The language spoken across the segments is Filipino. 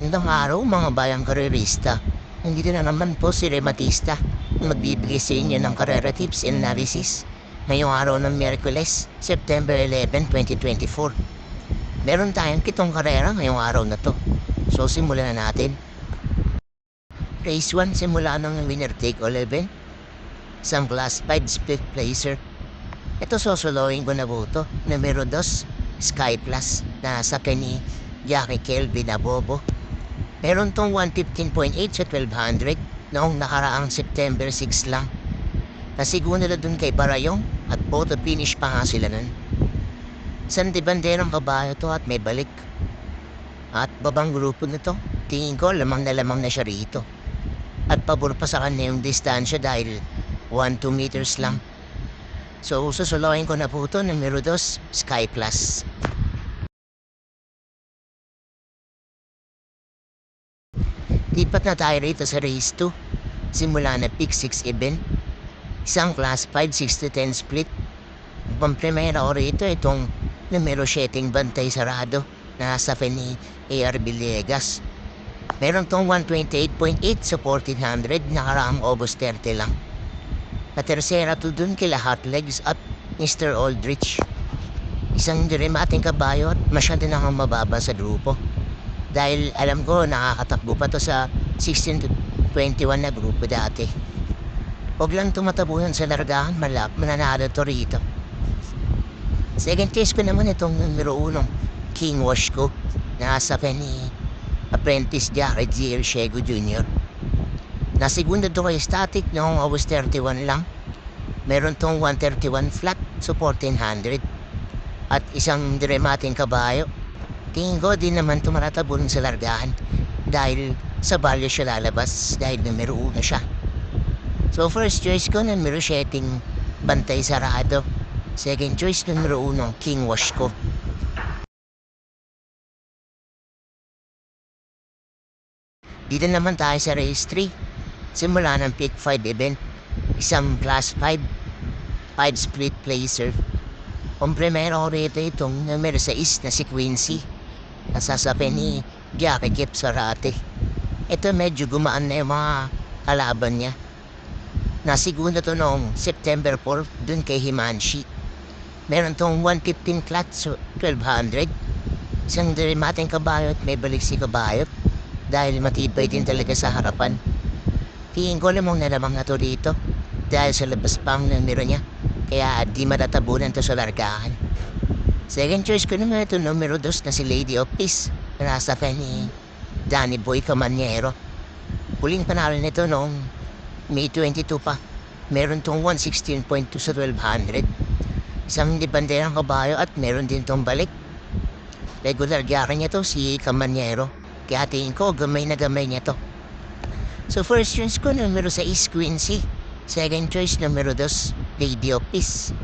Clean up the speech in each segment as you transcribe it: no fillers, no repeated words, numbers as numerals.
Magandang araw mga bayang karerista. Nandito na naman po si Rematista. Magbibigay sa inyo ng karera tips and analysis ngayong araw ng Miyerkules, September 11, 2024. Meron tayong 7 karera ngayong araw na to. So simulan na natin. Race 1, simula ng winner take 11. Isang class 5 split placer. Ito sosolohin ko na boto. Numero 2, Sky Plus na sa ni Jackie Kelvin Abobo. Meron tong 115.8 sa 1200 noong nakaraang September 6 lang. Nasiguna na dun kay Barayong at photo finish pa nga sila nun. Sandi banderang kabayo to at may balik. At babang grupo na to, tingin ko lamang na siya rito. At pabor pa sa kanya yung distansya dahil 1-2 meters lang. So susuluhin ko na po ito, numero 2, Sky Plus. Lipat na tayo rito sa race 2. Simula na pick 6 event. Isang class 5, 6-10 split. Pampremera ko rito itong numero 7 bantay sarado na sa ni AR Villegas. Meron tong 128.8 sa 1400, nakaraang August 30 lang. Katersera to dun kila Hot Legs at Mr. Aldrich. Isang diremating kabayo at masyado na kang mababa sa grupo. Dahil alam ko nakakatakbo pa to sa 16 to 21 na grupo dati. Huwag lang tumatabuhan sa largahan, mananalo to rito. Second case ko naman itong numero 1, King Wash ko, na sa ni Apprentice Jared G.L. Shego Jr. Nasigunda to kay static noong August 31 lang. Meron tong 131 flat sa 1400 at isang diremating kabayo. Tingin ko din naman tumatatabon sa largahan dahil sa value siya lalabas dahil numero 1 siya. So first choice ko numero 7 bantay sarado. Second choice numero 1 King Wash ko. Dito naman tayo sa race 3. Simula ng pick 5 event. Isang class 5 split placer. Ang primero ko rito itong numero 6 na si Quincy. Nasasabi ni Jackie Kip Sarate. Ito medyo gumaan na yung mga kalaban niya. Nasiguna to noong September 4 dun kay Himanshi. Meron tong 115 flat so 1200. Isang diremating kabayot, may balik si kabayot dahil matibay din talaga sa harapan. Tingin ko lamang na to dito dahil sa labas pang numero niya. Kaya di matatabunan to sa largahan. Second choice ko naman ito numero 2 na si Lady of Peace na nasa ni Danny Boy Camaniero. Huling panalo nito noong May 22 pa. Meron tong 116.2 sa 1200. Isang banderang kabayo at meron din tong balik. Regular gyara niya to si Camaniero. Kaya tingin ko gamay na gamay niya to. So first choice ko numero 6 Quincy. Second choice numero 2 Lady of Peace.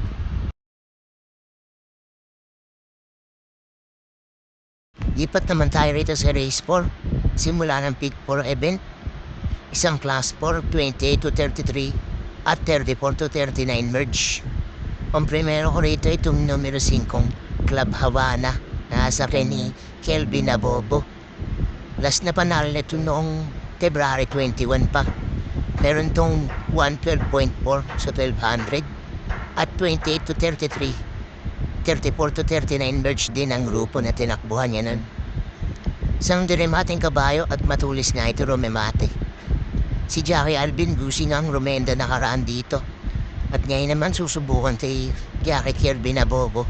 Lipat naman tayo rito sa race 4. Simula ng pick 4 event. Isang class 4, 28 to 33 at 34 to 39 merge. Ang primero ko rito itong numero 5 Club Havana na sa ni Kelvin Abobo. Last na panalo nito noong February 21 pa. Meron tong 112.4 sa 1200 at 28 to 33. 34 to 39 merge din ang grupo na tinakbuhan niya nun. Isang diremating kabayo at matulis na ito rumemate. Si Jackie Alvin Gusi nga ang rumenda nakaraan dito. At ngayon naman susubukan kay Jackie Kelvin Abobo.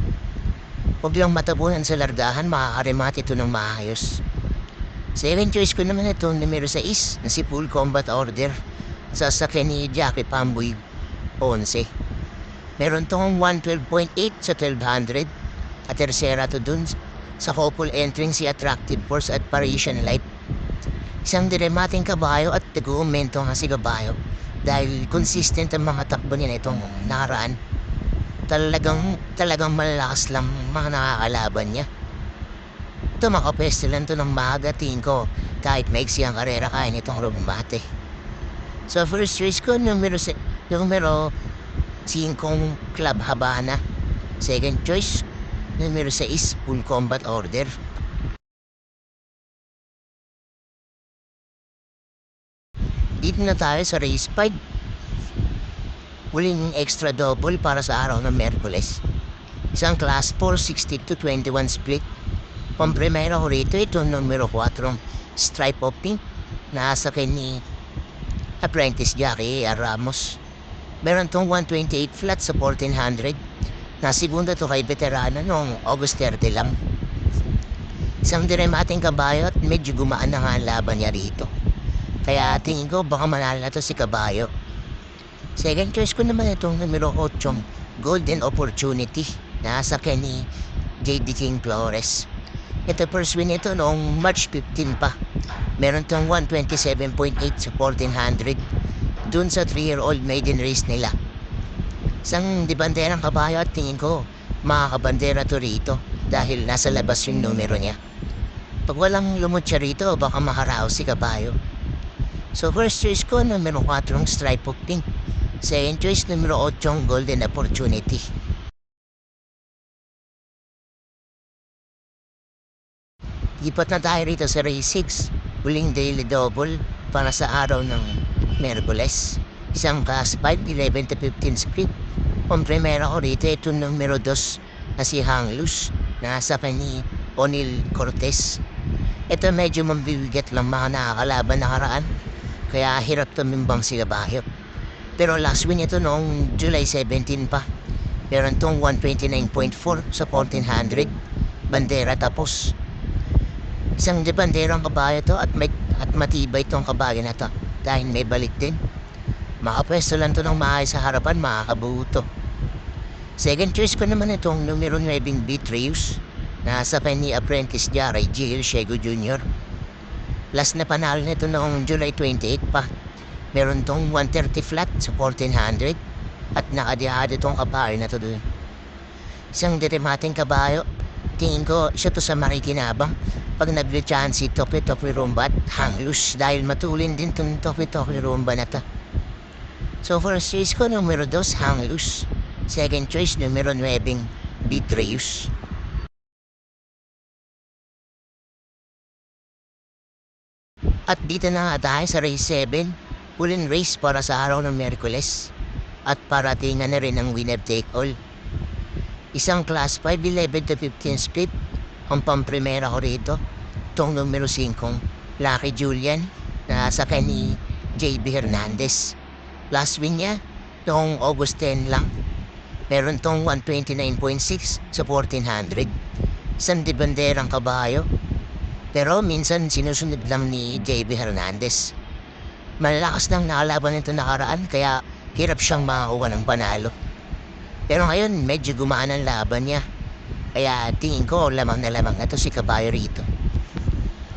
Huwag lang matabunan sa largahan, makakaremate ito ng maayos. Second choice ko naman ito numero 6 na si Full Combat Order sa sakyan ni Jackie Pamboy 11. Meron tong 112.8 sa 1200 at tersera to dun sa couple entering si Attractive Force at Parisian Light. Isang diremating kabayo at nag-uumento nga si kabayo dahil consistent ang mga takbo niya itong nakaraan. Talagang malalakas lang mga nakakalaban niya. Ito makapwesto lang to ng maaga, tingin ko kahit maiksi ang karera kaya nitong rumate. So first choice ko numero 5 Club Habana. Second choice numero 6 Full Combat Order. Dito na tayo sa race 5. Huling extra double para sa araw ng Merkules. Isang class 4, 60 to 21 split. Pampremera ko rito ito numero 4, stripe of pink. Nasa ni apprentice Jackie Ramos. Meron tong 128 flat sa 1400. Na segunda to kay veterano noong August 30 lang. Isang diremating kabayo at medyo gumaan na nga ang laban niya rito. Kaya tingin ko baka manalo na to si Kabayo. Second choice ko naman itong numero 8, Golden Opportunity. Nasa ni J.D. King Flores. Ito first win ito noong March 15 pa. Meron tong 127.8 sa 1400. Dun sa 3-year-old maiden race nila. Isang dibanderang kabayo at tingin ko makakabandera to rito dahil nasa labas yung numero niya. Pag walang lumot siya rito, baka makarao si Kabayo. So first choice ko, numero 4, stripe of pink. Second choice, numero 8, golden opportunity. Lipat na tayo rito sa race 6. Huling daily double para sa araw ng Merkules. Isang class 5, 11 to 15 split. Pampremera ko rito, ito numero 2 na si Hanglus. Nasa ni O'Neil Cortez. Ito medyo mambibigat lang mga nakakalaban nakaraan. Kaya hirap tumimbang si Kabayo. Pero last win ito noong July 17 pa. Meron tong 129.4 sa 1400. Bandera tapos. Isang banderang kabayo to at matibay tong kabayo na to. Dahil may balik din. Makapwesto lang to ng maayos sa harapan, makakabuto. Second choice ko naman itong numero 9 Beatrius. Nasa ni apprentice Jaray G. Shego Jr. Last na panalo nito noong July 28 pa. Meron tong 130 flat sa 1400 at nakadihado tong kabayo na to doon. Isang diremating kabayo. Tingin ko siya to sa makikinabang pag nag-chan si Topi Rumba at Hanglus dahil matulin din tong Topi Rumba na to. So first choice ko numero 2 Hanglus. Second choice numero 9 Beatrius. At dito na nga tayo sa race 7, huling race para sa araw ng Merkules. At paratingan na rin ang winner take all. Isang class 5, 11 to 15 split. Ang pampremera ko rito, itong numero 5, Lucky Julian, na sa ni J.B. Hernandez. Last win niya, noong August 10 lang. Meron tong 129.6 sa 1400. Isang dibanderang kabayo. Pero minsan sinusunod lang ni J.B. Hernandez. Malakas nang nakalaban nito nakaraan kaya hirap siyang makakuha ng panalo. Pero ngayon medyo gumaan ang laban niya. Kaya tingin ko lamang na lamang na to si Kabayo rito.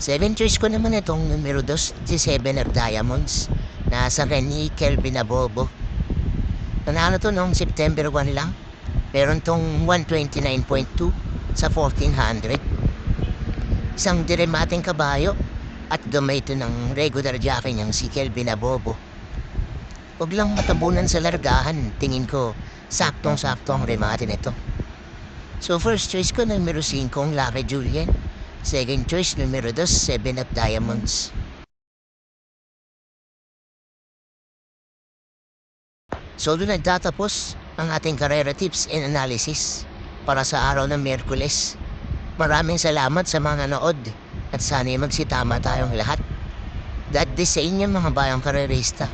7 choice ko naman itong numero 2, si 7 of Diamonds. Nasa ni Kelvin Abobo. Nanalo to noong September 1 lang. Meron tong 129.2 sa 1400. Isang diremating kabayo at gamay ito ng regular jockey niyang si Kelvin Abobo. Huwag lang matabunan sa largahan, tingin ko saktong-sakto ang remate nito. So first choice ko numero 5 Lucky Julian. Second choice numero 2 7 of Diamonds. So doon nagtatapos ang ating karera tips and analysis para sa araw ng Merkules. Maraming salamat sa mga nanood at sana'y magsitama tayong lahat. God bless sa inyo mga bayang karerista.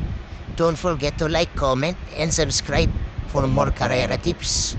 Don't forget to like, comment, and subscribe for more karera tips.